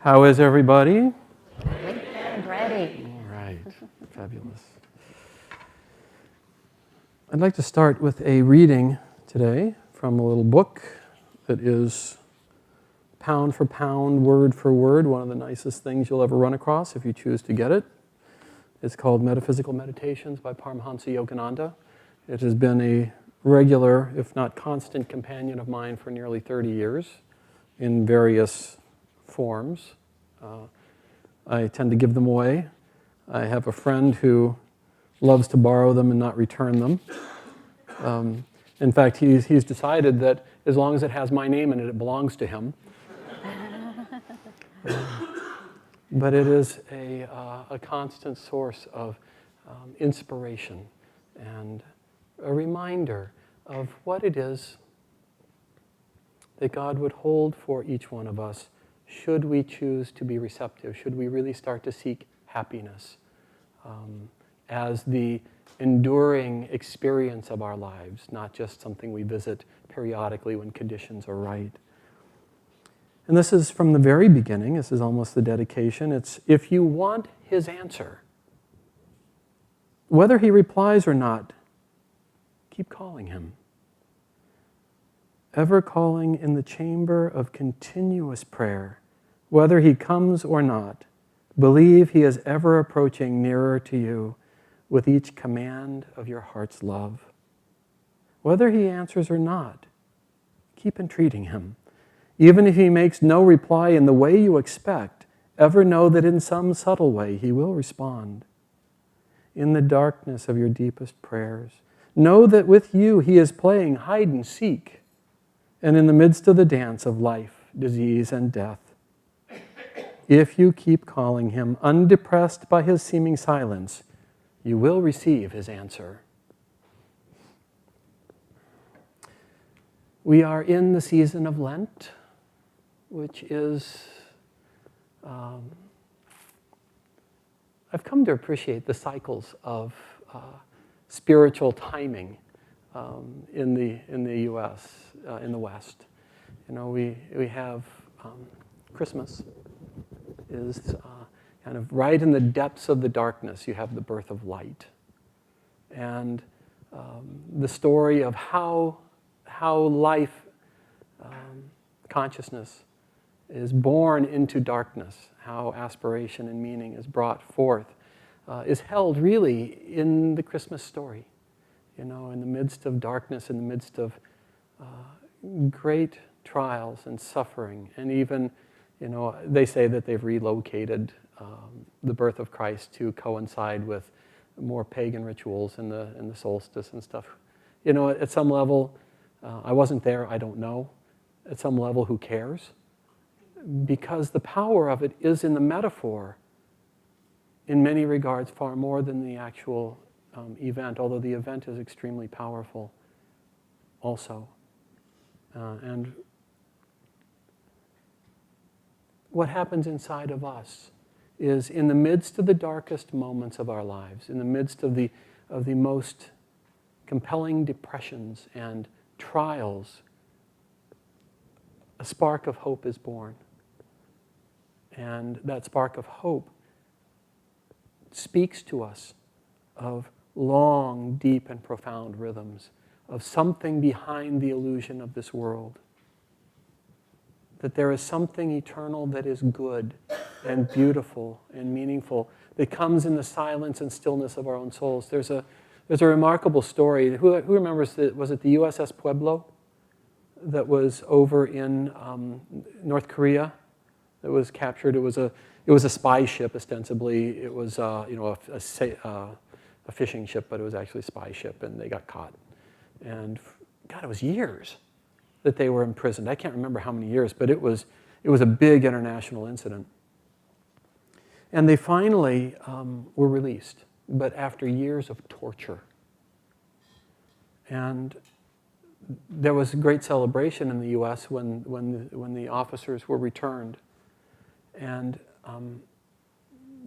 How is everybody? Ready. All right, fabulous. I'd like to start with a reading today from a little book that is pound for pound, word for word, one of the nicest things you'll ever run across if you choose to get it. It's called Metaphysical Meditations by Paramahansa Yogananda. It has been a regular, if not constant, companion of mine for nearly 30 years in various forms. I tend to give them away. I have a friend who loves to borrow them and not return them. In fact, he's decided that as long as it has my name in it, it belongs to him. But it is a constant source of inspiration and a reminder of what it is that God would hold for each one of us should we choose to be receptive, should we really start to seek happiness as the enduring experience of our lives, not just something we visit periodically when conditions are right. And this is from the very beginning. This is almost the dedication. It's if you want his answer, whether he replies or not, keep calling him. Ever calling in the chamber of continuous prayer, whether he comes or not, believe he is ever approaching nearer to you with each command of your heart's love. Whether he answers or not, keep entreating him. Even if he makes no reply in the way you expect, ever know that in some subtle way he will respond. In the darkness of your deepest prayers, know that with you he is playing hide and seek, and in the midst of the dance of life, disease, and death. If you keep calling him, undepressed by his seeming silence, you will receive his answer. We are in the season of Lent, which is, I've come to appreciate the cycles of spiritual timing in the U.S., in the West. You know, we have Christmas is kind of right in the depths of the darkness. You have the birth of light, and the story of how life, consciousness, is born into darkness, how aspiration and meaning is brought forth, is held really in the Christmas story. You know, in the midst of darkness, in the midst of great trials and suffering, and even, you know, they say that they've relocated the birth of Christ to coincide with more pagan rituals in the solstice and stuff. You know, at some level, I wasn't there, I don't know. At some level, who cares? Because the power of it is in the metaphor, in many regards, far more than the actual event, although the event is extremely powerful also. And what happens inside of us is in the midst of the darkest moments of our lives, in the midst of the most compelling depressions and trials, a spark of hope is born. And that spark of hope speaks to us of long, deep, and profound rhythms, of something behind the illusion of this world. That there is something eternal that is good and beautiful and meaningful that comes in the silence and stillness of our own souls. There's a remarkable story. Who remembers, was it the USS Pueblo that was over in North Korea that was captured? It was a spy ship, ostensibly. It was a fishing ship, but it was actually a spy ship, and they got caught. And God, it was years that they were imprisoned. I can't remember how many years, but it was a big international incident. And they finally were released, but after years of torture. And there was a great celebration in the U.S. when the officers were returned. And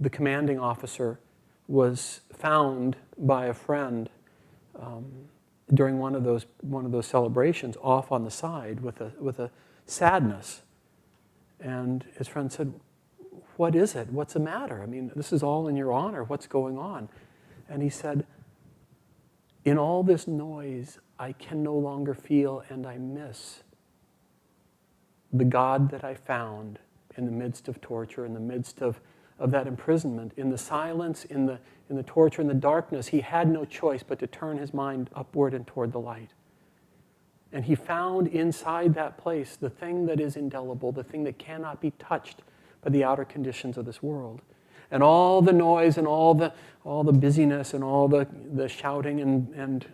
the commanding officer was found by a friend during one of those celebrations, off on the side with a sadness. And his friend said, what is it? What's the matter? I mean, this is all in your honor. What's going on? And he said, in all this noise, I can no longer feel and I miss the God that I found in the midst of torture, in the midst of that imprisonment, in the silence, in the torture, in the darkness. He had no choice but to turn his mind upward and toward the light. And he found inside that place the thing that is indelible, the thing that cannot be touched by the outer conditions of this world. And all the noise and all the busyness and all the shouting and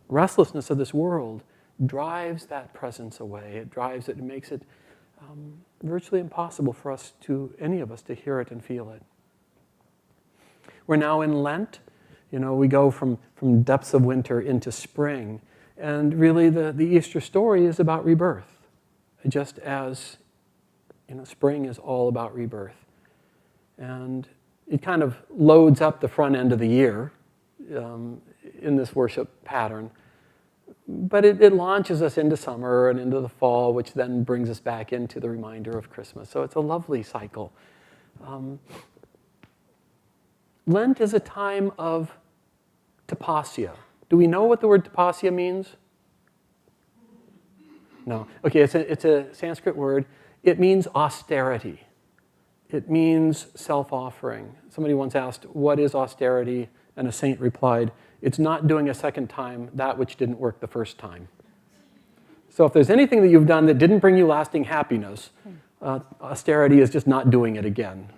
restlessness of this world drives that presence away. It drives it and makes it virtually impossible for us any of us to hear it and feel it. We're now in Lent. You know, we go from depths of winter into spring. And really the Easter story is about rebirth, just as spring is all about rebirth. And it kind of loads up the front end of the year in this worship pattern. But it launches us into summer and into the fall, which then brings us back into the reminder of Christmas. So it's a lovely cycle. Lent is a time of tapasya. Do we know what the word tapasya means? No. Okay, it's a Sanskrit word. It means austerity. It means self-offering. Somebody once asked, what is austerity? And a saint replied, it's not doing a second time that which didn't work the first time. So if there's anything that you've done that didn't bring you lasting happiness, austerity is just not doing it again.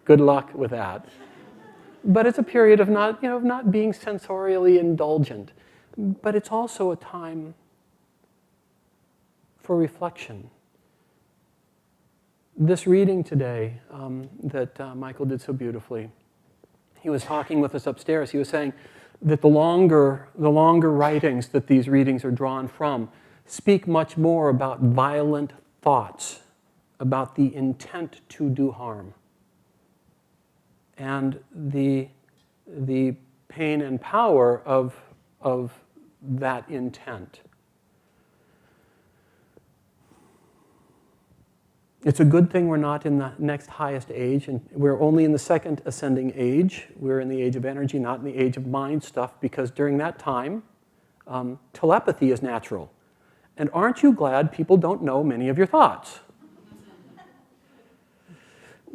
Good luck with that. But it's a period of not being sensorially indulgent. But it's also a time for reflection. This reading today that Michael did so beautifully, he was talking with us upstairs. He was saying that the longer writings that these readings are drawn from speak much more about violent thoughts, about the intent to do harm, and the pain and power of that intent. It's a good thing we're not in the next highest age, and we're only in the second ascending age. We're in the age of energy, not in the age of mind stuff, because during that time, telepathy is natural. And aren't you glad people don't know many of your thoughts?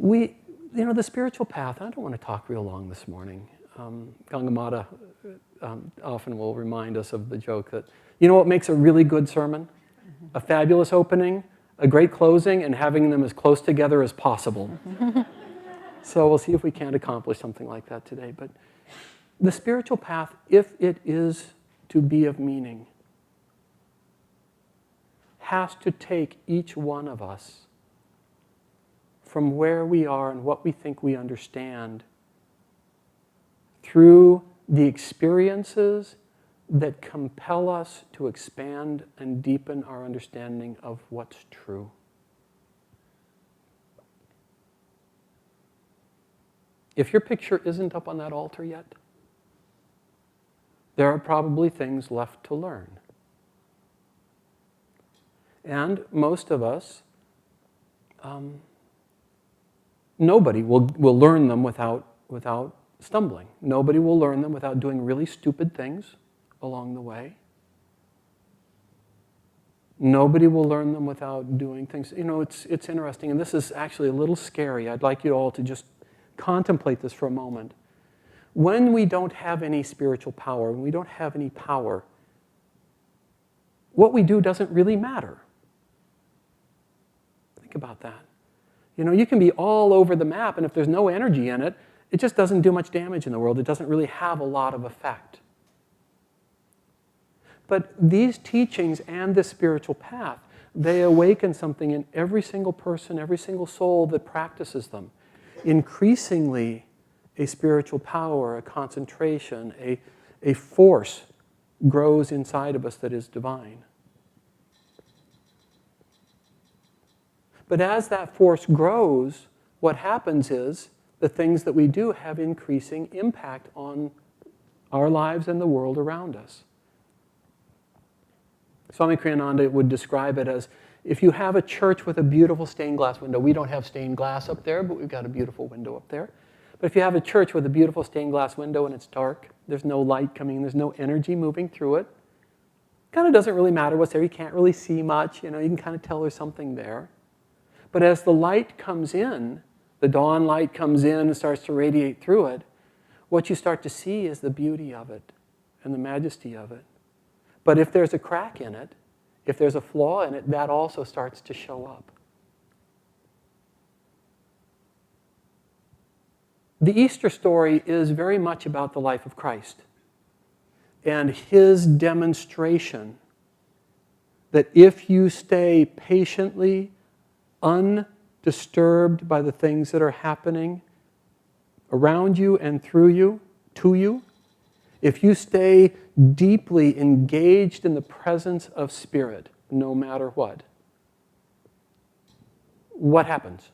The spiritual path, I don't want to talk real long this morning. Gangamata often will remind us of the joke that, you know what makes a really good sermon? A fabulous opening, a great closing, and having them as close together as possible. So we'll see if we can't accomplish something like that today. But the spiritual path, if it is to be of meaning, has to take each one of us from where we are and what we think we understand through the experiences that compel us to expand and deepen our understanding of what's true. If your picture isn't up on that altar yet, there are probably things left to learn. And most of us, nobody will learn them without stumbling. Nobody will learn them without doing really stupid things along the way. Nobody will learn them without doing things. It's interesting, and this is actually a little scary. I'd like you all to just contemplate this for a moment. When we don't have any spiritual power, when we don't have any power, what we do doesn't really matter. Think about that. You can be all over the map, and if there's no energy in it, it just doesn't do much damage in the world. It doesn't really have a lot of effect. But these teachings and this spiritual path, they awaken something in every single person, every single soul that practices them. Increasingly, a spiritual power, a concentration, a force grows inside of us that is divine. But as that force grows, what happens is the things that we do have increasing impact on our lives and the world around us. Swami Kriyananda would describe it as If you have a church with a beautiful stained glass window, we don't have stained glass up there, but we've got a beautiful window up there. But if you have a church with a beautiful stained glass window and it's dark, there's no light coming in, there's no energy moving through it, kind of doesn't really matter what's there. You can't really see much. You can kind of tell there's something there. But as the light comes in, the dawn light comes in and starts to radiate through it, what you start to see is the beauty of it and the majesty of it. But if there's a crack in it, if there's a flaw in it, that also starts to show up. The Easter story is very much about the life of Christ and his demonstration that if you stay patiently undisturbed by the things that are happening around you and through you, to you, if you stay deeply engaged in the presence of Spirit, no matter what happens?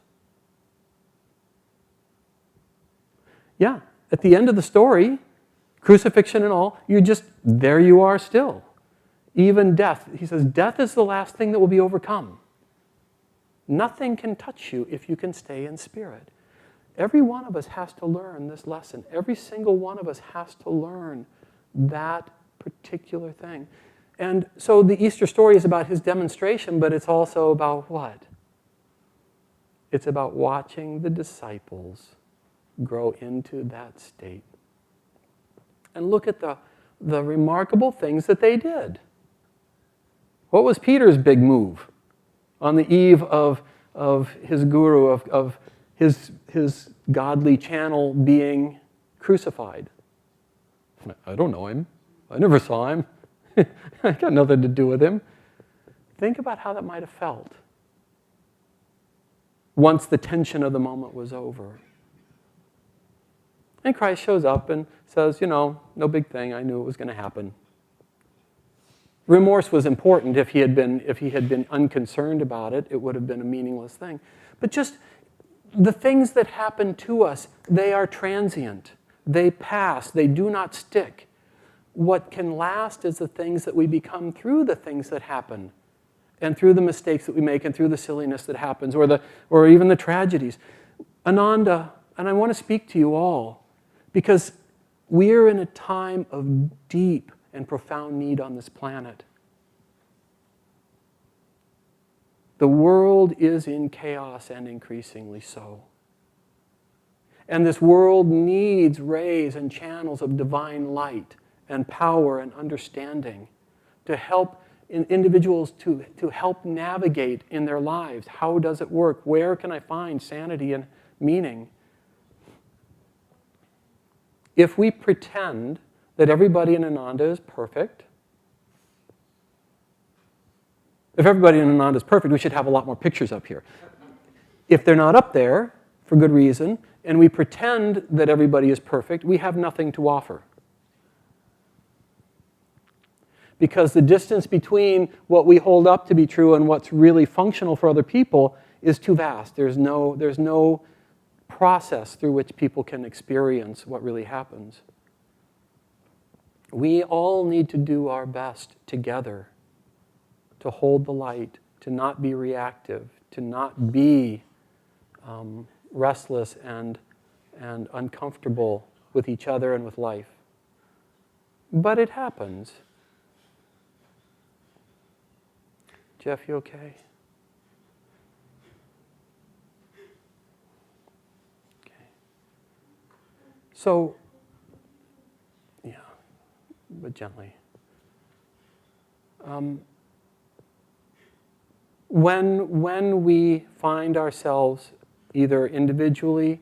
Yeah, at the end of the story, crucifixion and all, there you are still. Even death. He says, death is the last thing that will be overcome. Nothing can touch you if you can stay in Spirit. Every one of us has to learn this lesson. Every single one of us has to learn that particular thing. And so the Easter story is about his demonstration, but it's also about what? It's about watching the disciples grow into that state. And look at the remarkable things that they did. What was Peter's big move on the eve of his guru, of his godly channel being crucified? I don't know him. I never saw him. I got nothing to do with him. Think about how that might have felt once the tension of the moment was over. And Christ shows up and says, no big thing. I knew it was going to happen. Remorse was important. If he had been unconcerned about it, it would have been a meaningless thing. But just the things that happen to us, they are transient. They pass. They do not stick. What can last is the things that we become through the things that happen, and through the mistakes that we make, and through the silliness that happens, or even the tragedies. Ananda, and I want to speak to you all, because we're in a time of deep and profound need on this planet. The world is in chaos, and increasingly so. And this world needs rays and channels of divine light and power and understanding to help individuals to help navigate in their lives. How does it work? Where can I find sanity and meaning? If we pretend that everybody in Ananda is perfect, if everybody in Ananda is perfect, we should have a lot more pictures up here. If they're not up there, for good reason, and we pretend that everybody is perfect, we have nothing to offer. Because the distance between what we hold up to be true and what's really functional for other people is too vast. There's no process through which people can experience what really happens. We all need to do our best together to hold the light, to not be reactive, to not be restless and uncomfortable with each other and with life. But it happens. Jeff, you okay? Okay. So, yeah, but gently. When we find ourselves either individually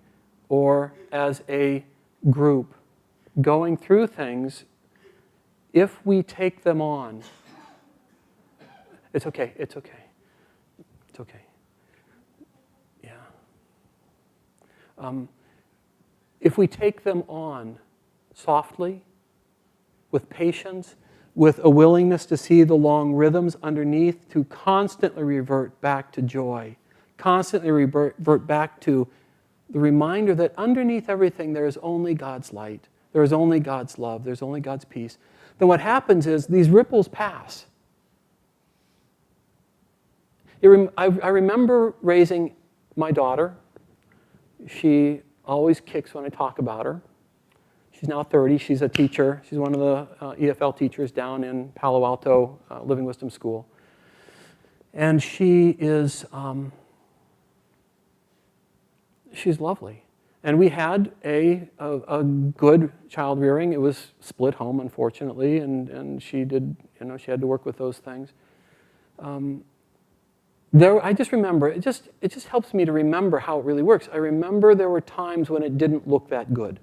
or as a group going through things, if we take them on, it's okay. It's okay. Yeah. If we take them on softly, with patience, with a willingness to see the long rhythms underneath, to constantly revert back to joy, constantly revert back to the reminder that underneath everything there is only God's light, there is only God's love, there's only God's peace, then what happens is these ripples pass. I remember raising my daughter. She always kicks when I talk about her. She's now 30. She's a teacher. She's one of the EFL teachers down in Palo Alto Living Wisdom School. And she is, she's lovely. And we had a good child rearing. It was split home, unfortunately, and she did, she had to work with those things. I just remember, it just helps me to remember how it really works. I remember there were times when it didn't look that good.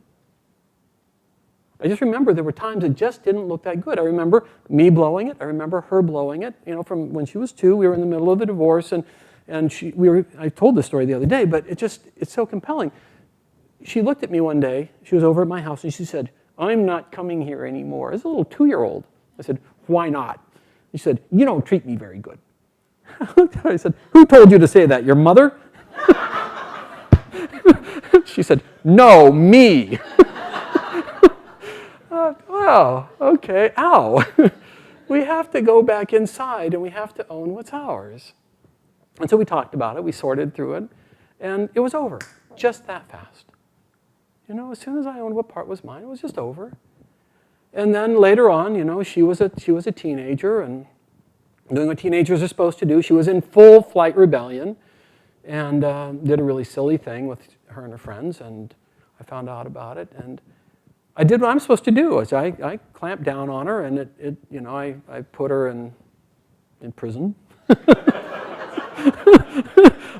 I just remember there were times it just didn't look that good. I remember me blowing it. I remember her blowing it. From when she was 2, we were in the middle of the divorce, and I told this story the other day, but it's so compelling. She looked at me one day. She was over at my house, and she said, "I'm not coming here anymore." It's a little 2-year-old. I said, "Why not?" She said, "You don't treat me very good." I looked at her, I said, "Who told you to say that, your mother?" She said, "No, me." Wow, okay, ow. We have to go back inside and we have to own what's ours. And so we talked about it, we sorted through it, and it was over, just that fast. As soon as I owned what part was mine, it was just over. And then later on, she was a teenager and doing what teenagers are supposed to do. She was in full flight rebellion and did a really silly thing with her and her friends, and I found out about it. And I did what I'm supposed to do. I clamped down on her, and I put her in prison.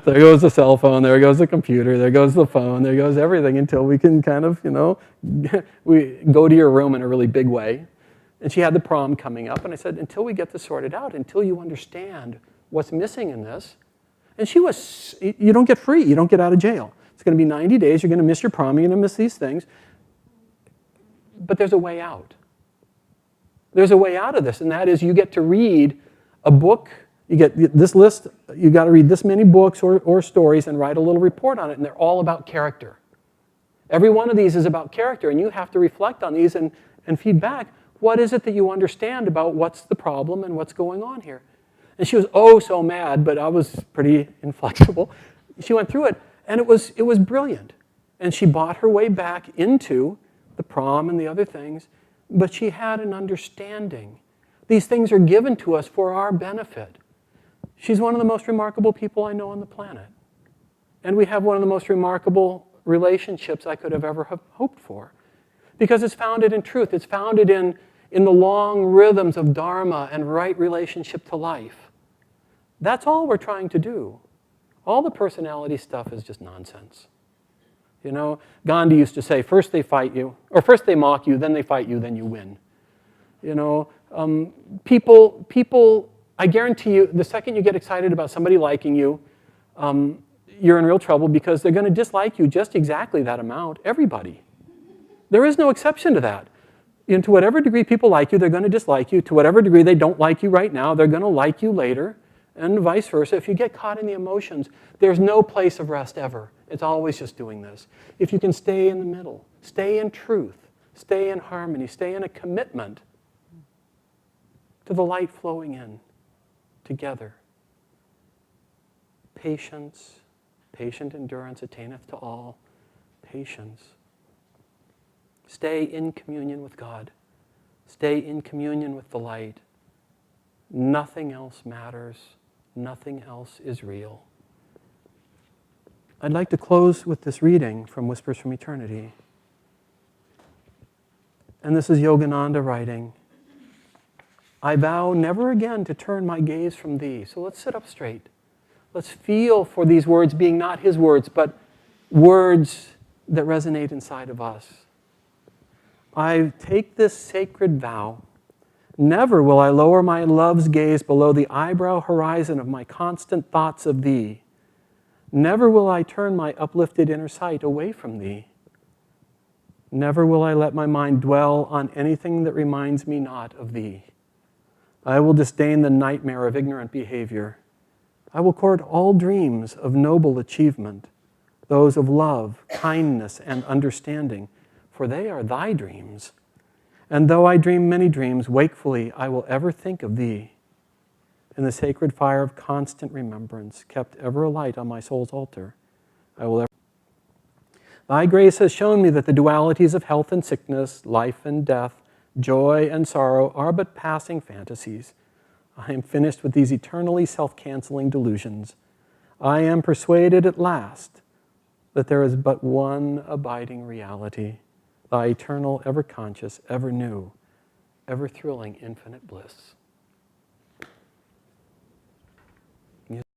There goes the cell phone, there goes the computer, there goes the phone, there goes everything until we can kind of, we go to your room in a really big way. And she had the prom coming up, and I said, until we get this sorted out, until you understand what's missing in this. And you don't get free, you don't get out of jail. It's going to be 90 days, you're going to miss your prom, you're going to miss these things. But there's a way out. There's a way out of this, and that is you get to read a book. You get this list, you got to read this many books or stories and write a little report on it, and they're all about character. Every one of these is about character, and you have to reflect on these and feed back. What is it that you understand about what's the problem and what's going on here? And she was so mad, but I was pretty inflexible. She went through it, and it was brilliant. And she bought her way back into the prom and the other things, but she had an understanding. These things are given to us for our benefit. She's one of the most remarkable people I know on the planet. And we have one of the most remarkable relationships I could have ever hoped for. Because it's founded in truth. It's founded in the long rhythms of Dharma and right relationship to life. That's all we're trying to do. All the personality stuff is just nonsense. Gandhi used to say, first they fight you, or first they mock you, then they fight you, then you win. People, I guarantee you, the second you get excited about somebody liking you, you're in real trouble because they're going to dislike you just exactly that amount, everybody. There is no exception to that. To whatever degree people like you, they're going to dislike you. To whatever degree they don't like you right now, they're going to like you later, and vice versa. If you get caught in the emotions, there's no place of rest ever. It's always just doing this. If you can stay in the middle, stay in truth, stay in harmony, stay in a commitment to the light flowing in together. Patience, patient endurance attaineth to all. Patience. Stay in communion with God. Stay in communion with the light. Nothing else matters. Nothing else is real. I'd like to close with this reading from Whispers from Eternity. And this is Yogananda writing, I vow never again to turn my gaze from thee. So let's sit up straight. Let's feel for these words being not his words, but words that resonate inside of us. I take this sacred vow. Never will I lower my love's gaze below the eyebrow horizon of my constant thoughts of thee. Never will I turn my uplifted inner sight away from thee. Never will I let my mind dwell on anything that reminds me not of thee. I will disdain the nightmare of ignorant behavior. I will court all dreams of noble achievement, those of love, kindness, and understanding, for they are thy dreams. And though I dream many dreams, wakefully I will ever think of thee. and the sacred fire of constant remembrance kept ever alight on my soul's altar, I will ever. Thy grace has shown me that the dualities of health and sickness, life and death, joy and sorrow are but passing fantasies. I am finished with these eternally self-canceling delusions. I am persuaded at last that there is but one abiding reality, thy eternal, ever conscious, ever new, ever thrilling, infinite bliss.